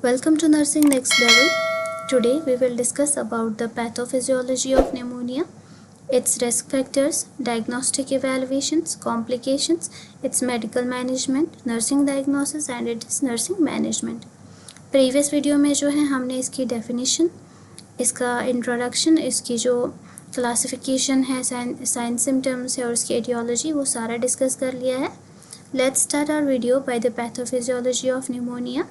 Welcome to Nursing Next Level. Today we will discuss about the pathophysiology of pneumonia, its risk factors, diagnostic evaluations, complications, its medical management, nursing diagnosis and its nursing management. Previous video में जो है हमने इसकी definition, इसका introduction, इसकी जो classification है, sign symptoms है और इसकी एटियोलॉजी, वो सारा डिस्कस कर लिया है. Let's start our video by the pathophysiology of pneumonia.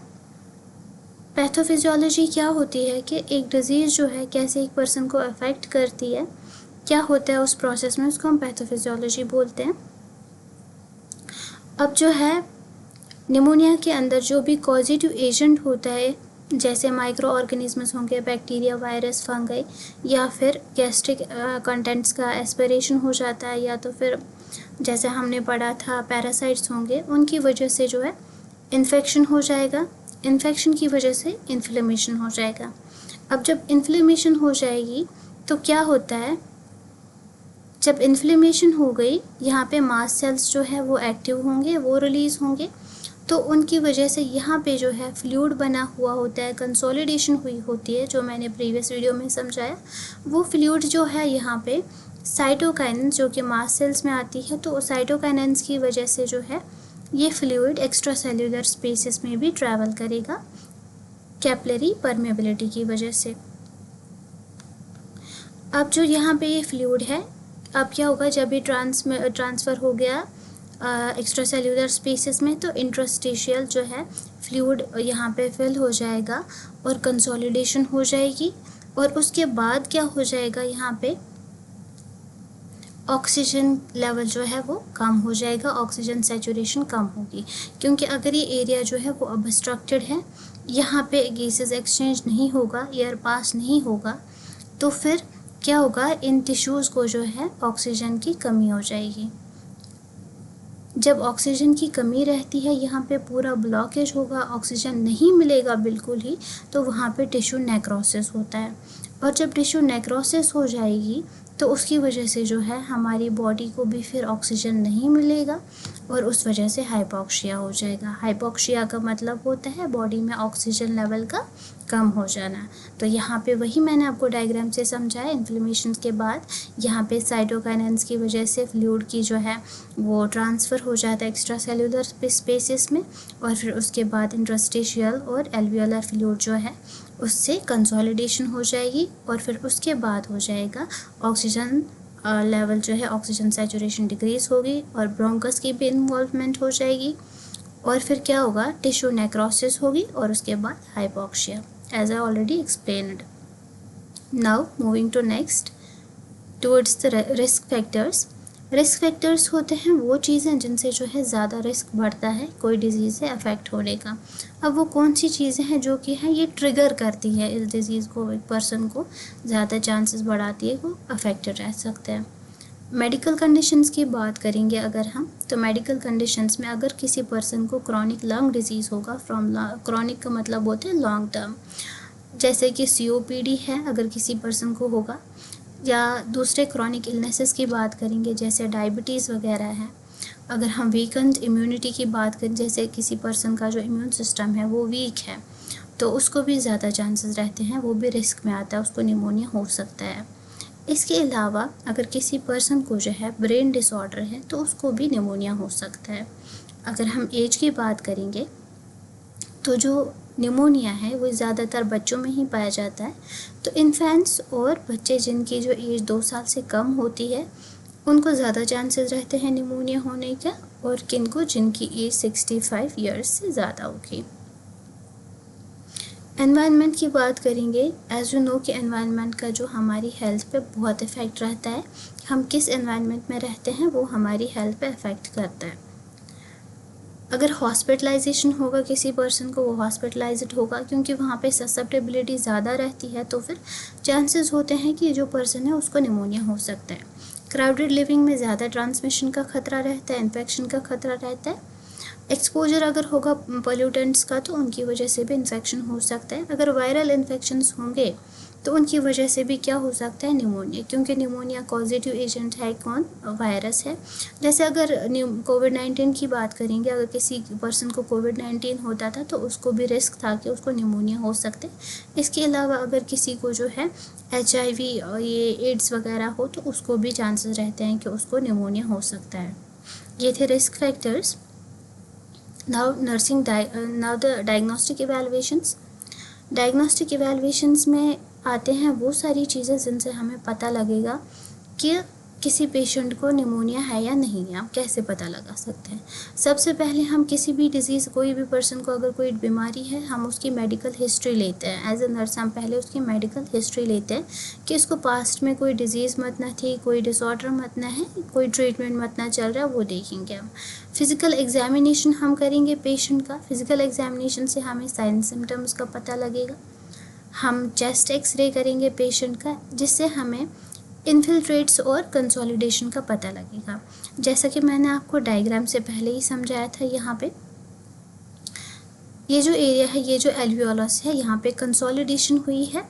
Pathophysiology क्या होती है कि एक डिज़ीज़ जो है कैसे एक पर्सन को अफेक्ट करती है, क्या होता है उस प्रोसेस में, उसको हम पैथोफिजियोलॉजी बोलते हैं. अब जो है निमोनिया के अंदर जो भी कॉजेटिव एजेंट होता है, जैसे माइक्रो ऑर्गेनिजम्स होंगे, बैक्टीरिया, वायरस, फंगई, या फिर गैस्ट्रिक कंटेंट्स का एस्पिरेशन हो जाता है, या तो फिर जैसे हमने पढ़ा था पैरासाइट्स होंगे, उनकी वजह से जो है इन्फेक्शन हो जाएगा. इन्फेक्शन की वजह से इन्फ्लेमेशन हो जाएगा. अब जब इन्फ्लेमेशन हो जाएगी तो क्या होता है, जब इन्फ्लेमेशन हो गई, यहाँ पे मास्ट सेल्स जो है वो एक्टिव होंगे, वो रिलीज़ होंगे, तो उनकी वजह से यहाँ पे जो है फ्लूइड बना हुआ होता है, कंसोलिडेशन हुई होती है, जो मैंने प्रीवियस वीडियो में समझाया. वो फ्लूइड जो है यहाँ पे साइटोकाइनेंस जो कि मास्ट सेल्स में आती है, तो साइटोकाइनेंस की वजह से जो है ये फ्लूइड एक्स्ट्रा सेल्यूलर स्पेसेस में भी ट्रैवल करेगा कैपिलरी परमेबिलिटी की वजह से. अब जो यहाँ पे ये फ्लूइड है, अब क्या होगा, जब ये ट्रांसफ़र हो गया एक्स्ट्रा सेल्यूलर स्पेसेस में, तो इंट्रास्टिशियल जो है फ्लूइड यहाँ पे फिल हो जाएगा और कंसोलिडेशन हो जाएगी. और उसके बाद क्या हो जाएगा, यहाँ पे ऑक्सीजन लेवल जो है वो कम हो जाएगा, ऑक्सीजन सैचुरेशन कम होगी, क्योंकि अगर ये एरिया जो है वो ऑब्स्ट्रक्टेड है, यहाँ पे गैसेस एक्सचेंज नहीं होगा, एयर पास नहीं होगा, तो फिर क्या होगा, इन टिश्यूज़ को जो है ऑक्सीजन की कमी हो जाएगी. जब ऑक्सीजन की कमी रहती है, यहाँ पे पूरा ब्लॉकेज होगा, ऑक्सीजन नहीं मिलेगा बिल्कुल ही, तो वहाँ पे टिश्यू नेक्रोसिस होता है. और जब टिश्यू नेक्रोसिस हो जाएगी तो उसकी वजह से जो है हमारी बॉडी को भी फिर ऑक्सीजन नहीं मिलेगा और उस वजह से हाइपोक्सिया हो जाएगा. हाइपोक्सिया का मतलब होता है बॉडी में ऑक्सीजन लेवल का कम हो जाना. तो यहाँ पे वही मैंने आपको डायग्राम से समझाया. इन्फ्लेमेशन के बाद यहाँ पे साइटोकाइनेंस की वजह से फ्लूइड की जो है वो ट्रांसफ़र हो जाता है एक्स्ट्रा सेल्यूलर स्पेसेस में, और फिर उसके बाद इंटरस्टिशियल और एल्वियोलर फ्लूइड जो है उससे कंसोलिडेशन हो जाएगी, और फिर उसके बाद हो जाएगा ऑक्सीजन लेवल जो है, ऑक्सीजन सैचुरेशन डिक्रीज़ होगी और ब्रोंकस की भी इन्वॉल्वमेंट हो जाएगी, और फिर क्या होगा, टिश्यू नेक्रोसिस होगी और उसके बाद hypoxia, as I already explained. Now moving to next, towards the risk factors. Risk factors होते हैं वो चीज़ें जिनसे जो है ज़्यादा रिस्क बढ़ता है कोई डिज़ीज़ से अफेक्ट होने का. अब वो कौन सी चीज़ें हैं जो कि है ये ट्रिगर करती है इस डिज़ीज़ को, एक पर्सन को ज़्यादा चांसेस बढ़ाती है वो अफेक्टेड रह सकते हैं. मेडिकल कंडीशंस की बात करेंगे अगर हम, तो मेडिकल कंडीशंस में अगर किसी पर्सन को क्रॉनिक लंग डिजीज़ होगा, फ्रॉम क्रॉनिक का मतलब होता है लॉन्ग टर्म, जैसे कि COPD है अगर किसी पर्सन को होगा, या दूसरे क्रॉनिक इलनेसेस की बात करेंगे जैसे डायबिटीज़ वगैरह है. अगर हम वीकेंड इम्यूनिटी की बात करें, जैसे किसी पर्सन का जो इम्यून सिस्टम है वो वीक है, तो उसको भी ज़्यादा चांसेस रहते हैं, वो भी रिस्क में आता है, उसको निमोनिया हो सकता है. इसके अलावा अगर किसी पर्सन को जो है ब्रेन डिसऑर्डर है तो उसको भी निमोनिया हो सकता है. अगर हम एज की बात करेंगे तो जो निमोनिया है वो ज़्यादातर बच्चों में ही पाया जाता है. तो इन्फेंट्स और बच्चे जिनकी जो एज 2 साल से कम होती है उनको ज़्यादा चांसेस रहते हैं निमोनिया होने का, और किनको जिनकी एज 65 ईयर्स से ज़्यादा होगी. एनवायरनमेंट की बात करेंगे. एज यू नो कि एनवायरनमेंट का जो हमारी हेल्थ पे बहुत इफ़ेक्ट रहता है, हम किस एनवायरनमेंट में रहते हैं वो हमारी हेल्थ पे इफ़ेक्ट करता है. अगर हॉस्पिटलाइजेशन होगा किसी पर्सन को, वो हॉस्पिटलाइज्ड होगा क्योंकि वहाँ पे ससेप्टेबिलिटी ज़्यादा रहती है, तो फिर चांसेस होते हैं कि जो पर्सन है उसको निमोनिया हो सकता है. क्राउडेड लिविंग में ज़्यादा ट्रांसमिशन का खतरा रहता है, इन्फेक्शन का खतरा रहता है. एक्सपोजर अगर होगा पोल्यूटेंट्स का तो उनकी वजह से भी इन्फेक्शन हो सकता है. अगर वायरल इन्फेक्शंस होंगे तो उनकी वजह से भी क्या हो सकता है, निमोनिया, क्योंकि निमोनिया पॉजिटिव एजेंट है, कौन, वायरस है। जैसे अगर कोविड-19 की बात करेंगे, अगर किसी पर्सन को कोविड-19 होता था तो उसको भी रिस्क था कि उसको निमोनिया हो सकते। इसके अलावा अगर किसी को जो है HIV ये एड्स वगैरह हो तो उसको भी चांसेस रहते हैं कि उसको निमोनिया हो सकता है। ये थे risk factors. Now now the diagnostic evaluations. Diagnostic evaluations में आते हैं वो सारी चीज़ें जिनसे हमें पता लगेगा कि किसी पेशेंट को निमोनिया है या नहीं है। आप कैसे पता लगा सकते हैं? सबसे पहले हम किसी भी डिज़ीज़, कोई भी पर्सन को अगर कोई बीमारी है, हम उसकी मेडिकल हिस्ट्री लेते हैं। एज ए नर्स हम पहले उसकी मेडिकल हिस्ट्री लेते हैं कि इसको पास्ट में कोई डिज़ीज़ मत ना थी, कोई डिसऑर्डर मत ना है, कोई ट्रीटमेंट मत ना चल रहा है, वो देखेंगे हम। फिज़िकल एग्जामिनेशन हम करेंगे पेशेंट का। फिज़िकल एग्जामिनेशन से हमें साइन सिम्टम्स का पता लगेगा। हम चेस्ट एक्सरे करेंगे पेशेंट का, जिससे हमें इन्फिल्ट्रेट्स और कंसोलिडेशन का पता लगेगा। जैसा कि मैंने आपको डायग्राम से पहले ही समझाया था, यहाँ पे ये जो एरिया है, ये जो एल्वियोलस है, यहाँ पे कंसोलिडेशन हुई है,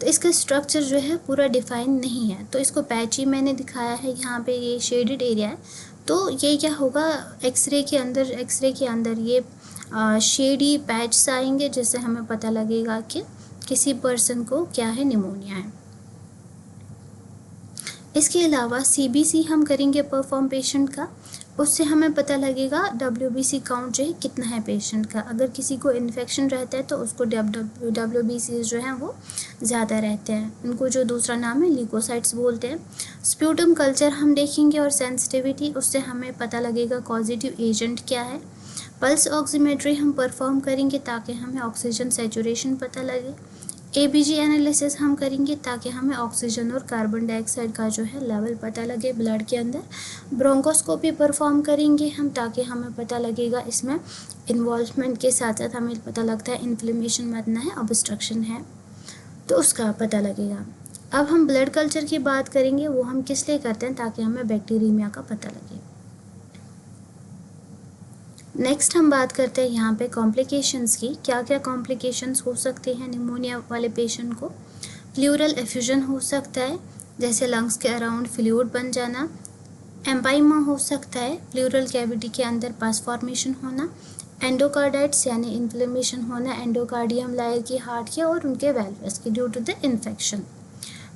तो इसका स्ट्रक्चर जो है पूरा डिफाइन नहीं है, तो इसको पैची मैंने दिखाया है। यहाँ पे ये शेडेड एरिया है, तो ये क्या होगा, एक्सरे के अंदर ये शेडी पैच आएंगे, जिससे हमें पता लगेगा कि किसी पर्सन को क्या है, निमोनिया है। इसके अलावा CBC हम करेंगे परफॉर्म पेशेंट का, उससे हमें पता लगेगा WBC काउंट जो है कितना है पेशेंट का। अगर किसी को इन्फेक्शन रहता है तो उसको WBC जो है वो ज़्यादा रहते हैं, उनको जो दूसरा नाम है ल्यूकोसाइट्स बोलते हैं। स्प्यूटम कल्चर हम देखेंगे और सेंसिटिविटी, उससे हमें पता लगेगा पॉजिटिव एजेंट क्या है। पल्स ऑक्सीमेट्री हम परफॉर्म करेंगे ताकि हमें ऑक्सीजन सैचुरेशन पता लगे। ABG एनालिसिस हम करेंगे ताकि हमें ऑक्सीजन और कार्बन डाइऑक्साइड का जो है लेवल पता लगे ब्लड के अंदर। ब्रोंकोस्कोपी परफॉर्म करेंगे हम ताकि हमें पता लगेगा, इसमें इन्वॉल्वमेंट के साथ साथ हमें पता लगता है इन्फ्लेमेशन मतना है, ऑब्स्ट्रक्शन है, तो उसका पता लगेगा। अब हम ब्लड कल्चर की बात करेंगे, वो हम किस लिए करते हैं, ताकि हमें बैक्टीरिया का पता लगे। नेक्स्ट हम बात करते हैं यहाँ पे कॉम्प्लिकेशंस की। क्या क्या कॉम्प्लिकेशंस हो सकते हैं निमोनिया वाले पेशेंट को? प्लूरल एफ्यूजन हो सकता है, जैसे लंग्स के अराउंड फ्लूइड बन जाना। एम्पाइमा हो सकता है, प्लूरल कैविटी के अंदर पस फॉर्मेशन होना। एंडोकार्डाइट्स यानी इन्फ्लेमेशन होना एंडोकार्डियम लायर की हार्ट के और उनके वेल्वस की ड्यू टू द इन्फेक्शन।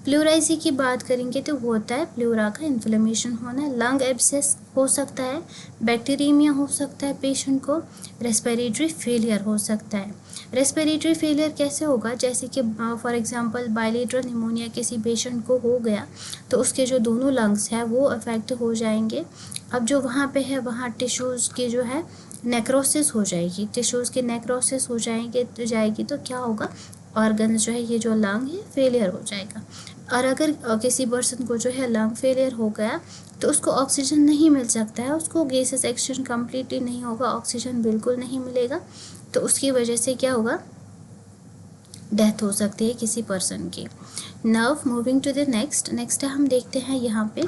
प्लूराइसी की बात करेंगे तो वो होता है प्लूरा का इन्फ्लेमेशन होना। लंग एब्सेस हो सकता है, बैक्टीरिया हो सकता है पेशेंट को, रेस्पिरेटरी फेलियर हो सकता है। रेस्पिरेटरी फेलियर कैसे होगा, जैसे कि फॉर एग्जांपल बायलेटरल निमोनिया किसी पेशेंट को हो गया तो उसके जो दोनों लंग्स हैं वो अफेक्ट हो जाएंगे। अब जो वहाँ पे है वहाँ टिश्यूज़ की जो है नेक्रोसिस हो जाएगी, टिश्यूज़ की नेक्रोसिस हो जाएगी तो क्या होगा, ऑर्गन्स जो है, ये जो लंग है फेलियर हो जाएगा। और अगर किसी पर्सन को जो है लंग फेलियर हो गया तो उसको ऑक्सीजन नहीं मिल सकता है, उसको गैसेस एक्सचेंज कम्प्लीटली नहीं होगा, ऑक्सीजन बिल्कुल नहीं मिलेगा, तो उसकी वजह से क्या होगा, डेथ हो सकती है किसी पर्सन की। Now moving to the next हम देखते हैं यहाँ पे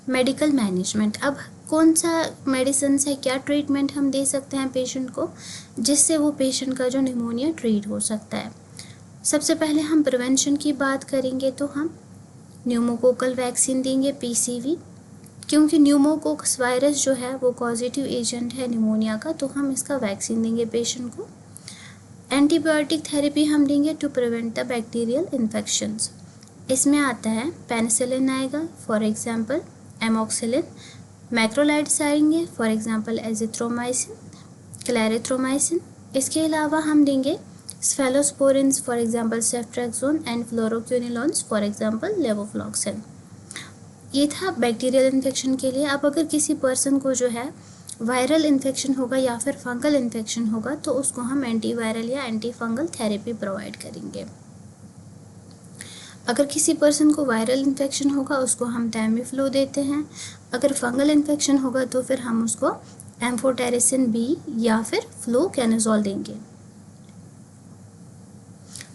मेडिकल मैनेजमेंट। अब कौन सा मेडिसिन है, क्या ट्रीटमेंट हम दे सकते हैं पेशेंट को, जिससे वो पेशेंट का जो निमोनिया ट्रीट हो सकता है। सबसे पहले हम प्रिवेंशन की बात करेंगे तो हम न्यूमोकोकल वैक्सीन देंगे, PCV, क्योंकि न्यूमोकोकस वायरस जो है वो पॉजिटिव एजेंट है निमोनिया का, तो हम इसका वैक्सीन देंगे पेशेंट को। एंटीबायोटिक थेरेपी हम देंगे to prevent the bacterial infections. इसमें आता है पेनिसिलिन आएगा, फॉर एग्जांपल एमोक्सिलिन। मैक्रोलाइड्स आएंगे, फॉर एग्जांपल एजिथ्रोमाइसिन, क्लैरिथ्रोमाइसिन। इसके अलावा हम देंगे cephalosporins, for example ceftriaxone, and fluoroquinolones, for example levofloxacin. ये था बैक्टीरियल इन्फेक्शन के लिए। अब अगर किसी पर्सन को जो है वायरल इन्फेक्शन होगा या फिर फंगल इन्फेक्शन होगा तो उसको हम एंटीवायरल या एंटी फंगल थेरेपी प्रोवाइड करेंगे। अगर किसी पर्सन को वायरल इन्फेक्शन होगा उसको हम टैमीफ्लू देते हैं। अगर फंगल इन्फेक्शन होगा तो फिर हम उसको एम्फोटेरिसिन B या फिर फ्लूकेनाजोल देंगे।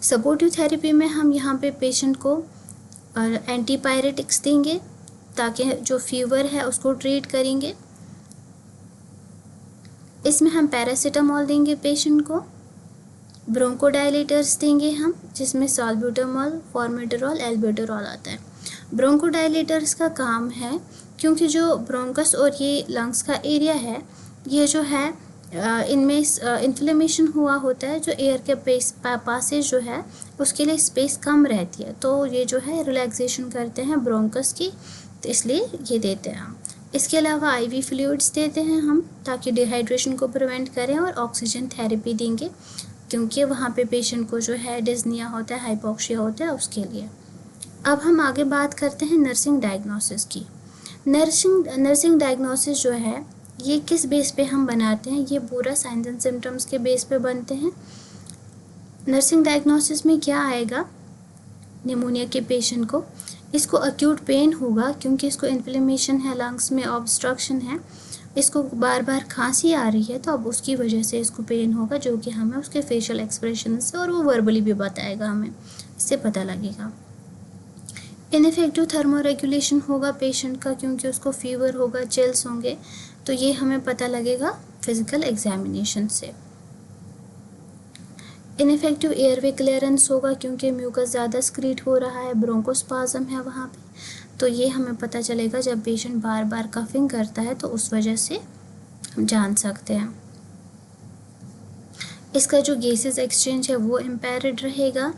सपोर्टिव थेरेपी में हम यहाँ पे पेशेंट को एंटीपायरेटिक्स देंगे ताकि जो फीवर है उसको ट्रीट करेंगे। इसमें हम पैरासीटामोल देंगे पेशेंट को, ब्रोंकोडायलेटर्स देंगे हम, जिसमें साल्ब्यूटामॉल, फॉर्मेटरॉल, एल्ब्यूटेरॉल आता है। ब्रोंकोडायलेटर्स का काम है, क्योंकि जो ब्रोंकस और ये लंग्स का एरिया है, ये जो है इनमें इन्फ्लेमेशन हुआ होता है, जो एयर के पासेज जो है उसके लिए स्पेस कम रहती है, तो ये जो है रिलैक्सेशन करते हैं ब्रोंकस की, तो इसलिए ये देते हैं हम। इसके अलावा आईवी फ्लूइड्स देते हैं हम, ताकि डिहाइड्रेशन को प्रिवेंट करें, और ऑक्सीजन थेरेपी देंगे, क्योंकि वहाँ पे पेशेंट को जो है डिस्निया होता है, हाइपोक्सिया होता है, उसके लिए। अब हम आगे बात करते हैं नर्सिंग डायग्नोसिस की। नर्सिंग डायग्नोसिस जो है ये किस बेस पे हम बनाते हैं, ये पूरा साइंस एंड सिम्टम्स के बेस पे बनते हैं। नर्सिंग डायग्नोसिस में क्या आएगा, निमोनिया के पेशेंट को, इसको अक्यूट पेन होगा, क्योंकि इसको इन्फ्लेमेशन है, लंग्स में ऑब्स्ट्रक्शन है, इसको बार बार खांसी आ रही है, तो अब उसकी वजह से इसको पेन होगा, जो कि हमें उसके फेशियल एक्सप्रेशन से और वो वर्बली भी बताएगा, हमें इससे पता लगेगा। इनफेक्टिव थर्मो रेगुलेशन होगा पेशेंट का, क्योंकि उसको फीवर होगा, चिल्स होंगे, तो ये हमें पता लगेगा फिजिकल एग्जामिनेशन से। इनफेक्टिव एयरवे क्लियरेंस होगा, क्योंकि म्यूकस ज़्यादा स्क्रीट हो रहा है, ब्रोंकोस्पाज्म है वहाँ पे, तो ये हमें पता चलेगा जब पेशेंट बार बार कफिंग करता है, तो उस वजह से हम जान सकते हैं। इसका जो गैसेस एक्सचेंज है वो इम्पेयर्ड रहेगा,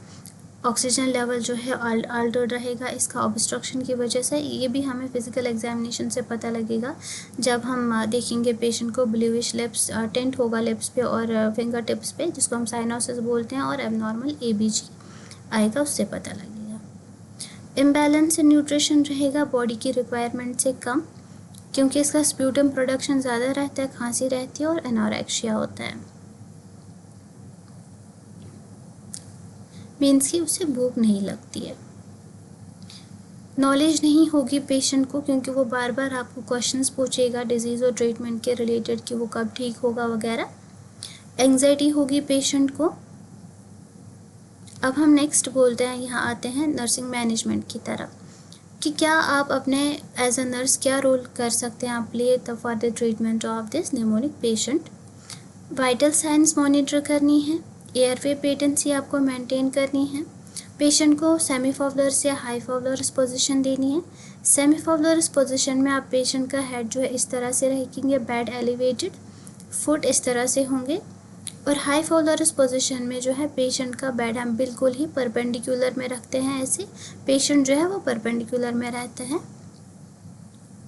ऑक्सीजन लेवल जो है अल्टर्ड रहेगा इसका ऑब्स्ट्रक्शन की वजह से। ये भी हमें फिजिकल एग्जामिनेशन से पता लगेगा, जब हम देखेंगे पेशेंट को ब्लूइश लिप्स टेंट होगा लिप्स पे और फिंगर टिप्स पे, जिसको हम साइनोसिस बोलते हैं, और एबनॉर्मल एबीजी आएगा, उससे पता लगेगा। इम्बैलेंस इन न्यूट्रिशन रहेगा, बॉडी की रिक्वायरमेंट से कम, क्योंकि इसका स्प्यूटम प्रोडक्शन ज़्यादा रहता है, खांसी रहती है और एनोरेक्सिया होता है, मीन्स कि उसे भूख नहीं लगती है। नॉलेज नहीं होगी पेशेंट को, क्योंकि वो बार बार आपको क्वेश्चंस पूछेगा डिजीज़ और ट्रीटमेंट के रिलेटेड, कि वो कब ठीक होगा वगैरह। एंग्जाइटी होगी पेशेंट को। अब हम नेक्स्ट बोलते हैं, यहाँ आते हैं नर्सिंग मैनेजमेंट की तरफ, कि क्या आप अपने एज अ नर्स क्या रोल कर सकते हैं, आप play for the treatment of this mnemonic patient. Vital science monitor करनी है, एयरवे पेटेंसी आपको मेंटेन करनी है, पेशेंट को सेमीफॉबुलरस या हाईफॉबुलरस पोजीशन देनी है। सेमीफॉबुलरस पोजीशन में आप पेशेंट का हेड जो है इस तरह से रखेंगे, बेड एलिवेटेड, फुट इस तरह से होंगे, और हाईफॉबुलरस पोजीशन में जो है पेशेंट का बेड हम बिल्कुल ही परपेंडिकुलर में रखते हैं, ऐसे पेशेंट जो है वो परपेंडिकुलर में रहता है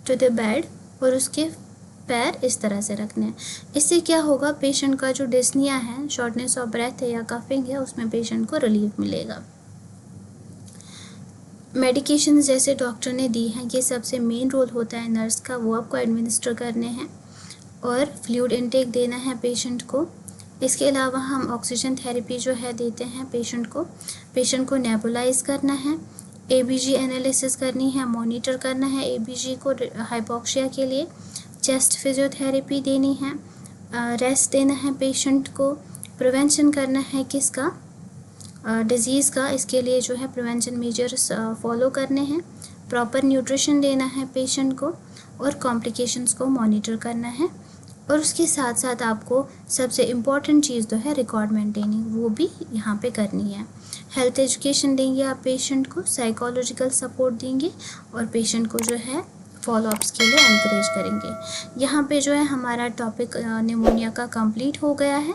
टू द बेड, और उसके पैर इस तरह से रखने हैं। इससे क्या होगा, पेशेंट का जो डिस्निया है, शॉर्टनेस ऑफ ब्रेथ है या कफिंग है, उसमें पेशेंट को रिलीफ मिलेगा। मेडिकेशन जैसे डॉक्टर ने दी हैं, ये सबसे मेन रोल होता है नर्स का, वो आपको एडमिनिस्टर करने हैं, और फ्लूइड इनटेक देना है पेशेंट को। इसके अलावा हम ऑक्सीजन थेरेपी जो है देते हैं पेशेंट को नेबुलाइज करना है, एबीजी एनालिसिस करनी है, मॉनिटर करना है एबीजी को हाइपोक्सिया के लिए, चेस्ट फिजियोथेरेपी देनी है, रेस्ट देना है पेशेंट को, प्रिवेंशन करना है किसका, डिज़ीज़ का, इसके लिए जो है प्रिवेंशन मेजर्स फॉलो करने हैं, प्रॉपर न्यूट्रिशन देना है पेशेंट को, और कॉम्प्लिकेशंस को मॉनिटर करना है, और उसके साथ साथ आपको सबसे इम्पॉर्टेंट चीज़ तो है रिकॉर्ड मेंटेनिंग, वो भी यहाँ पे करनी है। हेल्थ एजुकेशन देंगे आप पेशेंट को, साइकोलॉजिकल सपोर्ट देंगे, और पेशेंट को जो है फॉलोअप्स के लिए एनकरेज करेंगे। यहाँ पे जो है हमारा टॉपिक निमोनिया का कंप्लीट हो गया है।